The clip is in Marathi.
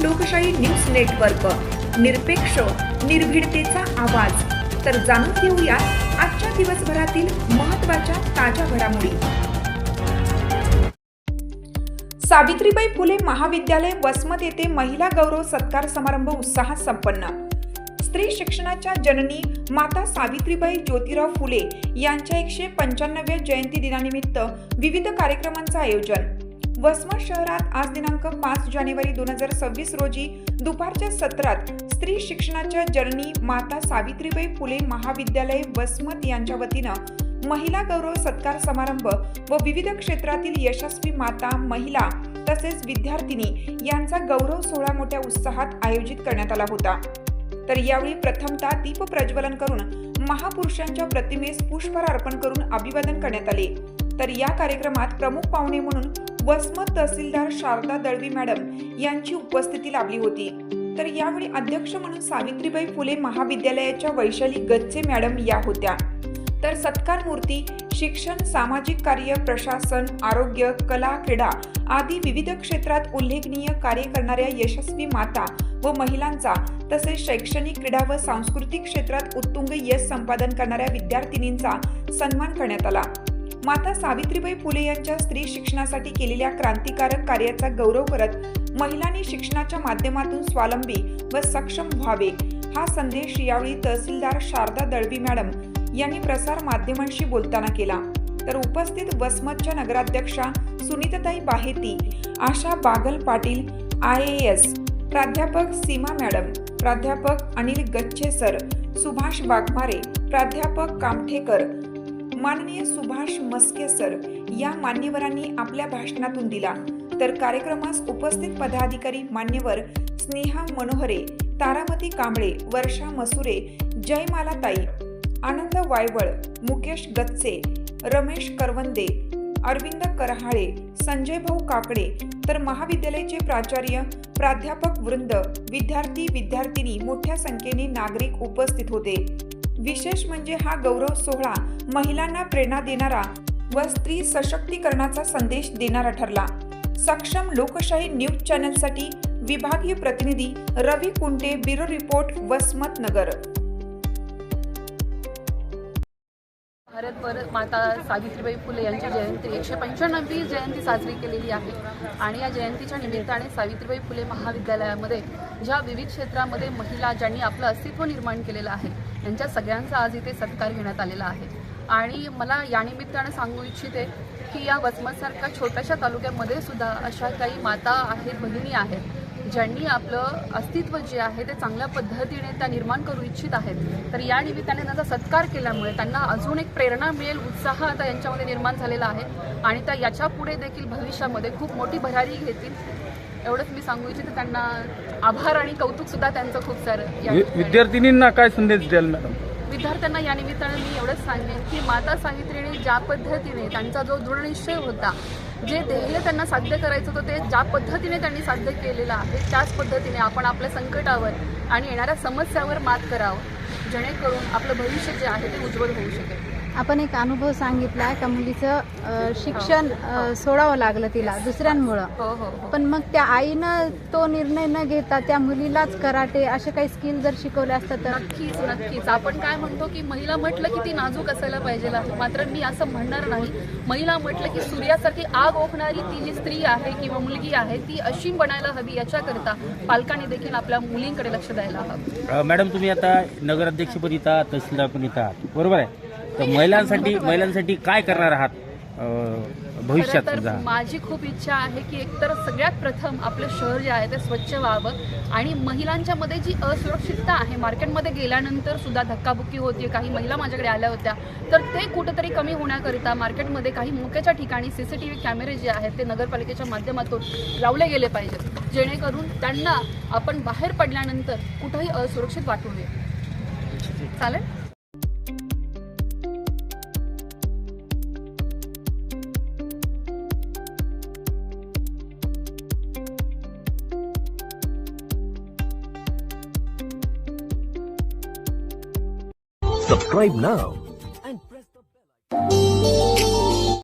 लोकशाही न्यूज नेटवर्क, निरपेक्ष निर्भीडतेचा आवाज। तर जाणून घेऊया आजच्या दिवसभरातील महत्त्वाच्या ताज्या घडामोडी। सावित्रीबाई फुले महाविद्यालय वसमत येथे महिला गौरव सत्कार समारंभ उत्साहात संपन्न। स्त्री शिक्षणाच्या जननी माता सावित्रीबाई ज्योतिराव फुले यांच्या 195व्या जयंती दिनानिमित्त विविध कार्यक्रमांचे आयोजन। वसमत शहरात आज दिनांक 5 जानेवारी 2026 रोजी दुपारच्या सत्रात स्त्री शिक्षणाच्या जननी माता सावित्रीबाई फुले महाविद्यालय वसमत यांच्या वतीनं महिला गौरव सत्कार समारंभ व विविध क्षेत्रातील यशस्वी माता, महिला तसेच विद्यार्थिनी यांचा गौरव सोहळा मोठ्या उत्साहात आयोजित करण्यात आला होता। तर यावेळी प्रथमतः दीप प्रज्वलन करून महापुरुषांच्या प्रतिमेस पुष्पहार अर्पण करून अभिवादन करण्यात आले। तर या कार्यक्रमात प्रमुख पाहुणे म्हणून वसमत तहसीलदार शारदा दळवी मॅडम यांची उपस्थिती लाभली होती। तर यावेळी अध्यक्ष म्हणून सावित्रीबाई फुले महाविद्यालयाच्या वैशाली गच्चे मॅडम या होत्या। तर सत्कार मूर्ती शिक्षण, सामाजिक कार्य, प्रशासन, आरोग्य, कला, क्रीडा आदी विविध क्षेत्रात उल्लेखनीय कार्य करणाऱ्या यशस्वी माता व महिलांचा तसेच शैक्षणिक, क्रीडा व सांस्कृतिक क्षेत्रात उत्तुंग यश संपादन करणाऱ्या विद्यार्थिनींचा सन्मान करण्यात आला। माता सावित्रीबाई फुले यांच्या स्त्री शिक्षणासाठी केलेल्या क्रांतिकारक कार्याचा गौरव करत महिलांनी शिक्षणाच्या माध्यमातून स्वावलंबी व सक्षम व्हावे हा संदेश यावेळी तहसीलदार शारदा दळवी मॅडम यांनी प्रसार माध्यमांशी बोलताना केला। तर उपस्थित वसमतच्या नगराध्यक्षा सुनीताताई बाहेती, आशा बागल पाटील, IAS, प्राध्यापक सीमा मॅडम, प्राध्यापक अनिल गच्छे सर, सुभाष वाघमारे, प्राध्यापक कामठेकर, माननीय सुभाष मस्के सर या मान्यवरांनी आपल्या भाषणातून दिला। तर कार्यक्रमास उपस्थित पदाधिकारी मान्यवर स्नेहा मनोहरे, तारामती कांबळे, वर्षा मसुरे, जयमालाताई, आनंद वायवळ, मुकेश गच्चे, रमेश करवंदे, अरविंद करहाळे, संजय भाऊ काकडे, तर महाविद्यालयाचे प्राचार्य, प्राध्यापक वृंद, विद्यार्थी विद्यार्थिनी मोठ्या संख्येने नागरिक उपस्थित होते। विशेष म्हणजे हा गौरव सोहळा महिलांना प्रेरणा देणारा व स्त्री सशक्तीकरणाचा संदेश देणारा ठरला। सक्षम लोकशाही न्यूज चॅनलसाठी विभागीय प्रतिनिधी रवी कुंटे, ब्युरो रिपोर्ट, वसमत नगर। भारतभर माता सावित्रीबाई फुले यांची जयंती 195वी जयंती साजरी केलेली आहे आणि या जयंतीच्या निमित्ताने सावित्रीबाई फुले महाविद्यालयामध्ये ज्या विविध क्षेत्रामध्ये महिला ज्यांनी आपलं अस्तित्व निर्माण केलेलं आहे यांच्या सगळ्यांचा आज इथे सत्कार घेण्यात आलेला आहे। आणि मला या निमित्ताने सांगू इच्छिते की या वसमतसारख्या छोट्याशा तालुक्यामध्ये सुद्धा अशा काही माता आहेत, भगिनी आहेत ज्यांनी आपलं अस्तित्व जे आहे ते चांगल्या पद्धतीने त्या निर्माण करू इच्छित आहेत। तर या निमित्ताने त्यांचा सत्कार केल्यामुळे त्यांना अजून एक प्रेरणा मिळेल, उत्साह आता यांच्यामध्ये निर्माण झालेला आहे आणि त्या याच्या पुढे देखील भविष्यामध्ये खूप मोठी भरारी घेतील एवढंच मी सांगू इच्छिते। त्यांना आभार आणि कौतुक सुद्धा त्यांचं खूप सारं। विद्यार्थिनींना काय संदेश द्याल मॅडम? विद्यार्थ्यांना या निमित्ताने मी एवढंच सांगेन की माता सावित्रीने ज्या पद्धतीने त्यांचा जो दृढनिश्चय होता, जे ध्येय त्यांना साध्य करायचं होतं ते ज्या पद्धतीने त्यांनी साध्य केलेलं आहे त्याच पद्धतीने आपण आपल्या संकटावर आणि येणाऱ्या समस्यावर मात करावं, जेणेकरून आपलं भविष्य जे आहे ते उज्ज्वल होऊ शकेल। आपण एक अनुभव सांगितला का मुलीचं शिक्षण सोडावं लागलं तिला दुसऱ्यांमुळं, पण मग त्या आईनं तो निर्णय न घेता त्या मुलीलाच कराटे असे काही स्किल जर शिकवले असतात तर नक्कीच आपण काय म्हणतो की महिला म्हटलं की ती नाजूक असायला पाहिजे, मात्र मी असं म्हणणार नाही। महिला म्हटलं की सूर्यासारखी आग ओकणारी ती जी स्त्री आहे किंवा मुलगी आहे ती अशी बनायला हवी, याच्याकरता पालकांनी देखील आपल्या मुलींकडे लक्ष द्यायला हवं। मॅडम, तुम्ही आता नगराध्यक्षपद येतात, तहसीलदार पण येतात, बरोबर आहे? तर महिलांसाठी काय करणार आहात भविष्यात? तर माझी खूप इच्छा आहे की एकतर सगळ्यात प्रथम आपलं शहर जे आहे ते स्वच्छ व्हावं आणि महिलांच्या मध्ये जी असुरक्षितता आहे, मार्केटमध्ये गेल्यानंतर सुद्धा धक्काबुक्की होते, काही महिला माझ्याकडे आल्या होत्या, तर ते कुठेतरी कमी होण्याकरिता मार्केटमध्ये काही मुख्याच्या ठिकाणी CCTV कॅमेरे जे आहेत ते नगरपालिकेच्या माध्यमातून लावले गेले पाहिजेत, जेणेकरून त्यांना आपण बाहेर पडल्यानंतर कुठेही असुरक्षित वाटू नये। चालेल? Subscribe now